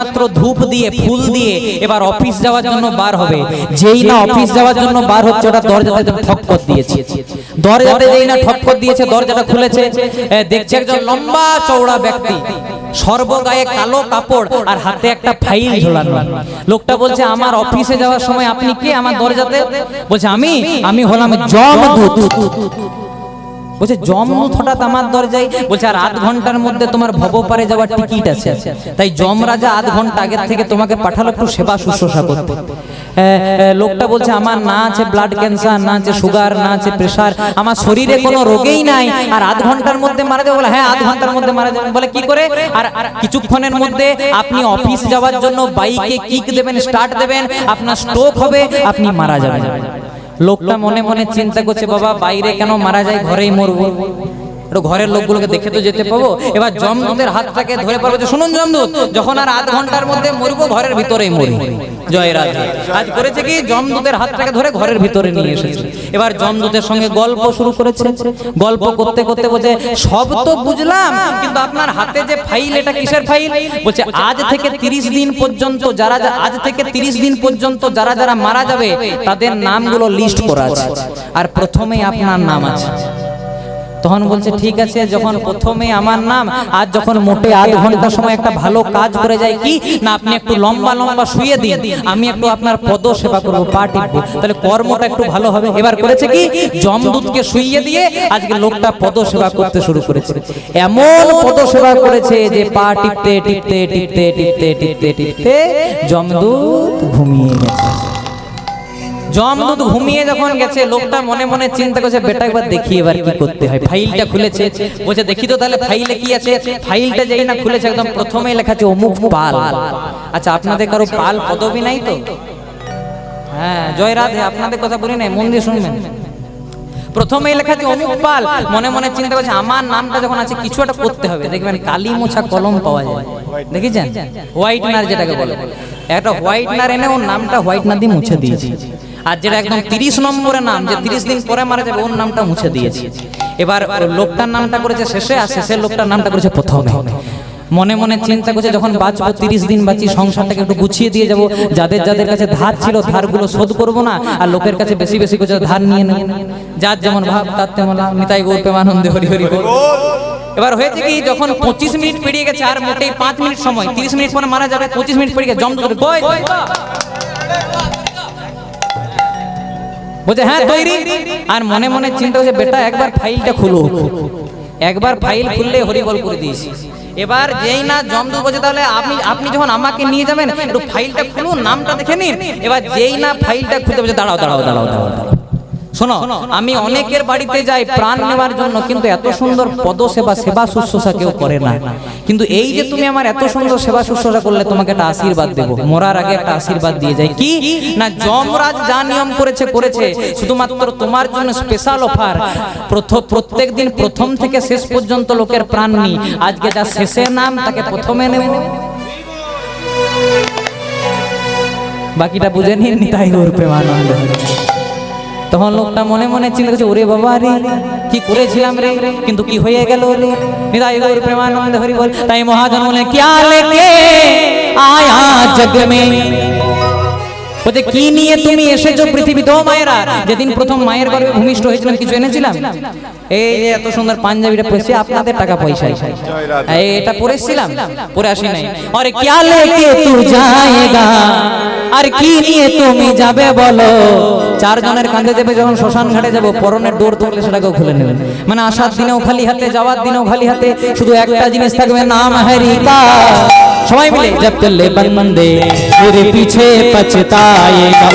মাত্র ধূপ দিয়ে ফুল দিয়ে এবার অফিস যাওয়ার জন্য বার হবে। যেই না অফিস যাওয়ার জন্য বার হচ্ছে ওটা দরজাতে ঠক্কর দিয়েছে। দরজাতে যেই না ঠক্কর দিয়েছে দরজাটা খুলেছে, দেখছে একজন লম্বা চওড়া ব্যক্তি, সর্বগায়ে কালো কাপড় আর হাতে একটা ফাইল ঝোলানো। লোকটা বলছে আমার অফিসে যাওয়ার সময় আপনি কে আমার দরজাতে? বলছে আমি হলাম যমদূত। বলছে যমদূত হঠাৎ আমার দরজায়? বলছে আর আধ ঘন্টার মধ্যে তোমার ভবপারে যাওয়ার টিকিট আছে, তাই যমরাজা আধ ঘন্টা আগের থেকে তোমাকে পাঠালো একটু সেবা শুশ্রূষা করতে। লোকটা বলছে আমার না আছে ব্লাড ক্যান্সার, না আছে সুগার, না আছে প্রেসার, আমার শরীরে কোনো রোগেই নাই, আর আধ ঘন্টার মধ্যে মারা যাবে? বলে হ্যাঁ আধ ঘন্টার মধ্যে মারা যাবে। বলে কি করে? আর কিছুক্ষণের মধ্যে আপনি অফিস যাওয়ার জন্য বাইকে কিক দেবেন, স্টার্ট দেবেন, আপনার স্ট্রোক হবে, আপনি মারা যাবেন। লোকটা মনে মনে চিন্তা করছে বাবা বাইরে কেন মারা যায়, ঘরেই মরবো, ঘরের লোকগুলোকে দেখে তো যেতে পাবো। এবার যমদূতের হাতটাকে ধরে পারবো যে শুনুন যমদূত, যখন আর আধ ঘন্টার মধ্যে মরবো ঘরের ভিতরেই মরি। জয় রাধে। আজ করেছে কি যমদূতের হাতটাকে ধরে ঘরের ভিতরে নিয়ে এসেছে। এবার যমদূতের সঙ্গে গল্প শুরু করেছে। গল্প করতে করতে বলছে সব তো বুঝলাম, কিন্তু আপনার হাতে যে ফাইল এটা কিসের ফাইল? বলছে আজ থেকে 30 দিন পর্যন্ত আজ থেকে 30 দিন পর্যন্ত যারা যারা মারা যাবে তাদের নামগুলো লিস্ট করা আছে, আর প্রথমেই আপনার নাম আছে। তখন বলছে ঠিক আছে, যখন প্রথমে আমার নাম, আজ যখন মোটে আধ ঘন্টা সময় একটা ভালো কাজ করে যায় কি না, আপনি একটু লম্বা লম্বা শুয়ে দিন, আমি একটু আপনার পদ সেবা করবো, পা টিপবো, তাহলে কর্মটা একটু ভালো হবে। এবার করেছে কি যমদূতকে শুইয়ে দিয়ে আজকে লোকটা পদ সেবা করতে শুরু করেছে। এমন পদ সেবা করেছে যে পা টিপতে টিপতে টিপতে টিপতে টিপতে টিপতে যমদূত ঘুমিয়ে গেছে। যমদূত ঘুমিয়ে যখন গেছে লোকটা মনে মনে চিন্তা করছে বেটা একবার দেখি এবার কি করতে হয়। ফাইলটা খুলেছে, বলছে দেখি তো তাহলে ফাইলে কি আছে। ফাইলটা যেই না খুলেছে একদম প্রথমেই লেখা আছে অমুক পাল। আচ্ছা আপনাদের কারো পাল পদবী নাই তো? হ্যাঁ জয় রাধে, আপনাদের কথা বলি নাই, মন দিয়ে শুনবেন। প্রথমেই লেখা আছে অমুক পাল। মনে মনে চিন্তা করছে আমার নামটা যখন আছে কিছু একটা করতে হবে। দেখবেন কালি মোছা কলম পাওয়া যায়, দেখেছেন? হোয়াইটনার যেটাকে বলে, একটা হোয়াইটনার এনে ওর নামটা হোয়াইটনার দিয়ে মুছে দিয়েছি। আর যেটা একদম 30 নম্বরের নাম, যে 30 দিন পরে মারা যাবে, ওর নামটা মুছে দিয়েছি। এবার লোকটার নামটা করেছে শেষে, আর শেষের লোকটার নামটা করেছে প্রথমে। মনে মনে চিন্তা করছে যখন বাঁচবো 30 দিন বাঁচি, সংসারটাকে একটু গুছিয়ে দিয়ে যাবো, যাদের যাদের কাছে ধার ছিল ধারগুলো শোধ করবো না, আর লোকের কাছে বেশি বেশি করে ধার নিয়ে নেব। যার যেমন ভাব তার তেমন নিতাই গৌর প্রেমানন্দে হরি হরি বল। এবার হয়েছে কি যখন 25 মিনিট পেরিয়ে গেছে, আর মোটেই 5 মিনিট সময়, 30 মিনিট পরে মারা যাবে, 25 মিনিট পেরিয়ে গেছে, যমদূত বলছে হ্যাঁ তৈরি। আর মনে মনে চিন্তা করছে বেটা একবার ফাইলটা খুলো, একবার ফাইল খুললে হরিবল করে দিয়েছি। এবার যেই না যমদূত বলছে তাহলে আপনি যখন আমাকে নিয়ে যাবেন একটু ফাইলটা খুলুন, নামটা দেখে নিন। এবার যেই না ফাইলটা খুলতে বলছে দাঁড়াও দাঁড়াও দাঁড়াও দাঁড়াও দাঁড়াও, শোনো আমি অনেকের বাড়িতে যাই প্রাণ নেওয়ার জন্য, কিন্তু এত সুন্দর পদ সেবা সেবা শুশ্রূষা কেউ করে না, কিন্তু এই যে তুমি আমার এত সুন্দর সেবা শুশ্রূষা করলে তোমাকে একটা আশীর্বাদ দেবো। মরার আগে একটা আশীর্বাদ দিয়ে যায় কি না, যমরাজ যা নিয়ম করেছে করেছে, শুধুমাত্র তোমার জন্য স্পেশাল অফার, প্রত্যেক দিন প্রথম থেকে শেষ পর্যন্ত লোকের প্রাণ নি, আজকে যা শেষের নাম তাকে প্রথমে নেব। বাকিটা বুঝে নিন, নিতাই গৌর প্রেমানন্দ। তখন লোকটা মনে মনে চিন্তা করছে ওরে বাবা রে কি করেছিলাম রে, কিন্তু কি হয়ে গেল রে। নিতাই গৌর প্রেমানন্দ হরি বল। তাই মহাজন বলে क्या लेके आया जग में, বলতে কি নিয়ে তুমি এসেছো পৃথিবীতে? ও মায়েরা, যেদিন প্রথম মায়ের গর্ভে ভূমিষ্ঠ হয়েছিলাম কিছু এনেছিলাম? এই যে এত সুন্দর পাঞ্জাবিটা পরেছি আপনাদের টাকা পয়সায়, এটা পরেছিলাম? পরে আসি নাই। আরে क्या लेके तू जाएगा, আর কি নিয়ে তুমি যাবে বলো? 4 জনের কাঁধে যাবে যখন শ্মশান ঘাটে যাবো, পরনের ডোর থাকলে সেটাকেও খুলে নেবেন। মানে আসার দিনেও খালি হাতে, যাওয়ার দিনেও খালি হাতে, শুধু একটা জিনিস থাকবে নাম হরিকা। সবাই মিলে জব চলে বন্দে फिर पीछे पछताएगा,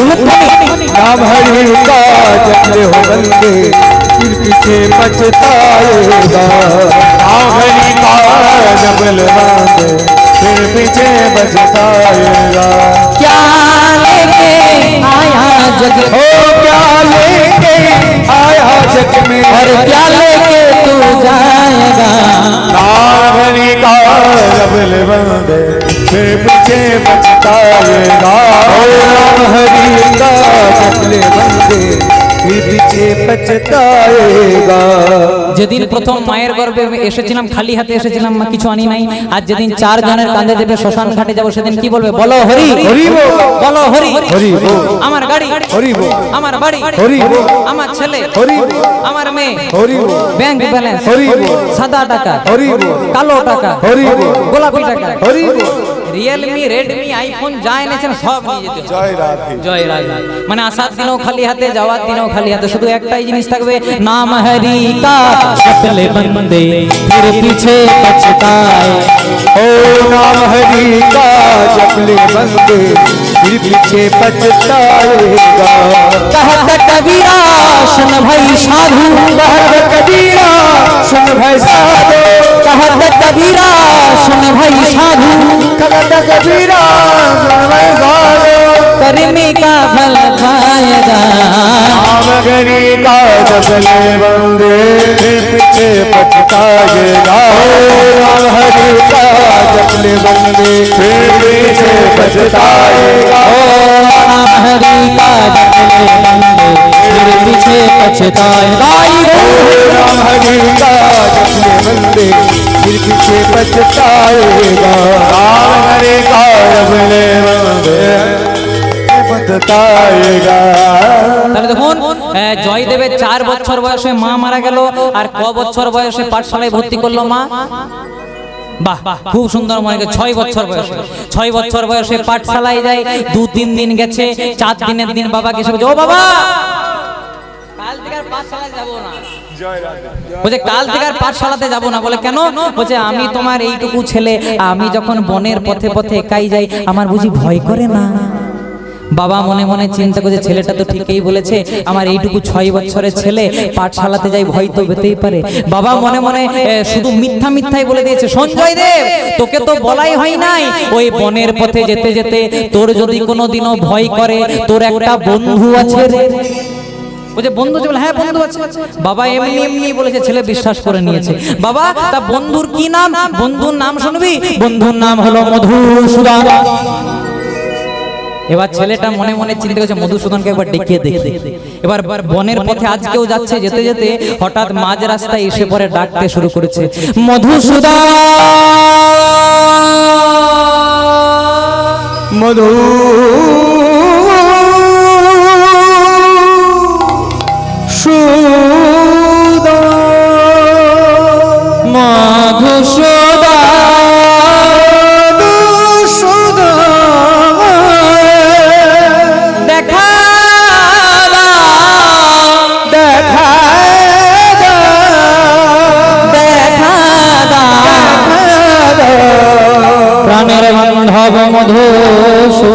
नाम हरि का जपले हो बंदे फिर पीछे पछताएगा। नाम हरि का जपले बंदे फिर पीछे पछताएगा। क्या लेके आया जग, ओ क्या लेके आया जग में, और क्या लेके तू जाएगा। नाम हरि का जपले बंदे फिर पीछे पछताएगा। नाम हरि का जपले बंदे फिर पीछे पछताएगा। যেদিন প্রথম মায়ের গর্ভে এসেছিলাম খালি হাতে এসেছিলাম, মা কিছু আনি নাই। আর যেদিন 4 জনের কাঁধে দেবে শ্মশান ঘাটে যাব, সেদিন কি বলবে? বলো হরি হরি বল, বলো হরি হরি বল, আমার গাড়ি হরি বল, আমার বাড়ি হরি বল, আমার ছেলে হরি বল, আমার মেয়ে হরি বল, ব্যাংক ব্যালেন্স হরি বল, সাদা টাকা হরি বল, কালো টাকা হরি বল, গোলাপি টাকা হরি বল। রিয়েলমি রেডমি আইফোন যা এনেছেন সব নিয়ে যেতে হবে। জয় রাধে। জয় রাধে। মানে আসার দিনও খালি হাতে, যাওয়ার দিনও খালি হাতে, শুধু একটাই জিনিস থাকবে, নাম হরি কা সকলে বন্দে ফির পিছে পছতাए। ओ नाम हरि का जप ले बंदे फिर पीछे पछताएगा। कहत कबीरा सुन भाई साधु, कहत कबीरा सुन भाई साधु, कहत कबीरा सुन भाई साधु, कहत कबीरा सुन भाई साधु, करने का फल पाएगा। नाम हरि का जप ले बंदे फिर पीछे पछताएगा। नाम हरि का जप ले बंदे फिर पीछे पछताएगा। नाम हरि का जप ले बंदे फिर पीछे पछताएगा। नाम हरि का जप ले बंदे फिर पीछे पछताएगा। नाम हरि का जप ले बंदे पछताएगा। তাহলে দেখুন, জয়দেবের 4 বছর বয়সে মা মারা গেল, আর ক বছর বয়সে পাঠশালায় ভর্তি করলো মা? বাহ, খুব সুন্দর মনে হয়। 6 বছর বয়সে, 6 বছর বয়সে পাঠশালায় যায়। 2-3 দিন গেছে, 4 দিনের দিন বাবাকে এসে বলছে, ও বাবা কাল থেকে আর পাঠশালায় যাব না। বলছে কাল থেকে আর পাঠশালাতে যাব না। বলে কেন? বলছে আমি তোমার এইটুকু ছেলে, আমি যখন বনের পথে পথে একাই যাই, আমার বুঝি ভয় করে না? বাবা মনে মনে চিন্তা করছে, ছেলেটা তো ঠিকই বলেছে, আমার এইটুকু 6 বছরের ছেলে পাঠশালাতে যাই, ভয় তো পেতেই পারে। বাবা মনে মনে শুধু মিথ্যা মিথ্যাই বলে দিয়েছে, সঞ্জয় দেব তোকে তো বলাই হয় নাই, ওই বনের পথে যেতে যেতে তোর যদি কোনোদিনও ভয় করে, তোর একটা বন্ধু আছে রে। বলছে বন্ধু আছে? বলে হ্যাঁ বন্ধু আছে। বাবা এমনি এমনি বলেছে, ছেলে বিশ্বাস করে নিয়েছে। বাবা তা বন্ধুর কি নাম? বন্ধুর নাম শুনবি? বন্ধুর নাম হলো মধুসূদন। এবার ছেলেটা মনে মনে চিন্তা করছে, মধুসূদনকে একবার ডেকে দেখি। এবার বনের পথে আজকেও যাচ্ছে, যেতে যেতে হঠাৎ মাঝ রাস্তায় এসে পরে ডাকতে শুরু করেছে, মধুসূদন মধু প্রাণের বান্ধব মধুসূদন।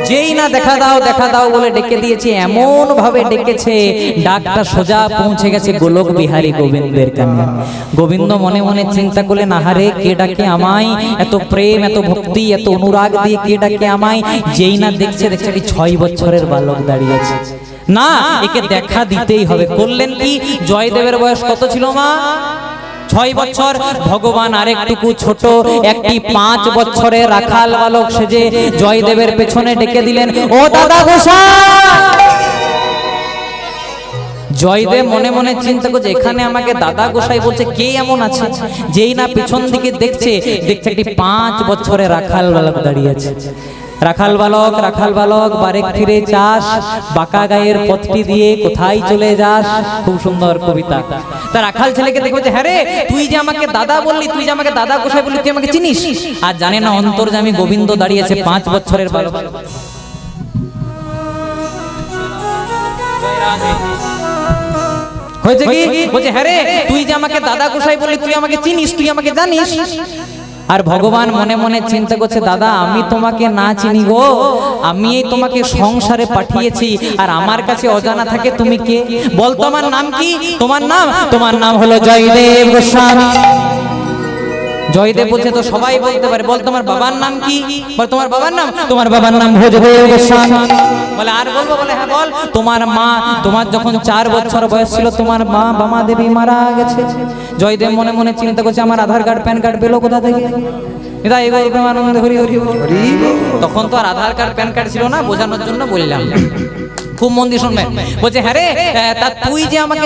যেই না দেখা দাও দেখা দাও বলে ডেকে দিয়েছে, এমন ভাবে ডেকেছে ডাকটা সোজা পৌঁছে গেছে গোলক বিহারী গোবিন্দের কানে। গোবিন্দ মনে মনে চিন্তা করলেন, আহারে কে ডাকে আমায়, এত প্রেম এত ভক্তি এত অনুরাগ দিয়ে কে ডাকে আমায়। যেই না দেখছে দেখছে 6 বছরের বালক দাঁড়িয়ে আছে, না একে দেখা দিতেই হবে। করলেন কি? জয়দেবের বয়স কত ছিল মা? 6 বছর। ভগবান আরেকটুকু ছোট একটি 5 বছরের রাখাল বালক সেজে জয়দেবের পেছনে ডেকে দিলেন, ও দাদা গোসাই। জয়দেব মনে মনে চিন্তা করছে, এখানে আমাকে দাদা গোসাই বলছে, কে এমন আছে? যেই না পিছন দিকে দেখছে দেখছে একটি 5 বছরের রাখাল বালক দাঁড়িয়ে আছে। রাখাল বালক বারেক ফিরে চাস, বাঁকা গায়ের পথটি দিয়ে কোথায় চলে যাস। খুব সুন্দর কবিতা। তা রাখাল ছেলেকে দেখে বলছে, হ্যাঁ রে তুই যে আমাকে দাদা বললি, তুই যে আমাকে দাদা গোসাই বললি, তুই আমাকে চিনিস? আর জানে না অন্তর্যামী গোবিন্দ দাঁড়িয়েছে 5 বছরের বালক। হয়েছে কি? বলছে হ্যাঁ রে তুই যে আমাকে দাদা গোসাই বললি, তুই আমাকে চিনিস, তুই আমাকে জানিস? আর ভগবান মনে মনে চিন্তা করছে, দাদা আমি তোমাকে না চিনি গো, আমি তোমাকে সংসারে পাঠিয়েছি, আর আমার কাছে অজানা থাকে তুমি কে? বল তোমার নাম কি? তোমার নাম হলো জয়দেব গোস্বামী। জয়দেব বলছে, তো সবাই বলতে পারে, বল তোমার বাবার নাম কি? বল তোমার বাবার নাম ভোজদেব গোস্বামী। বলে আর বলবো? বলে হ্যাঁ বল। তোমার যখন 4 বছর বয়স ছিল তোমার মা বামা দেবী মারা গেছে। জয়দেব মনে মনে চিন্তা করছে, আমার আধার কার্ড প্যান কার্ড পেলো কোথা থেকে? নিতাই গৌর প্রেমানন্দে হরি হরি বল। হরি বল। তখন তো আর আধার কার্ড প্যান কার্ড ছিল না, বোঝানোর জন্য বললাম। খুব মন দিয়ে শুনবেন। বলছে হ্যাঁ রে, তা তুই যে আমাকে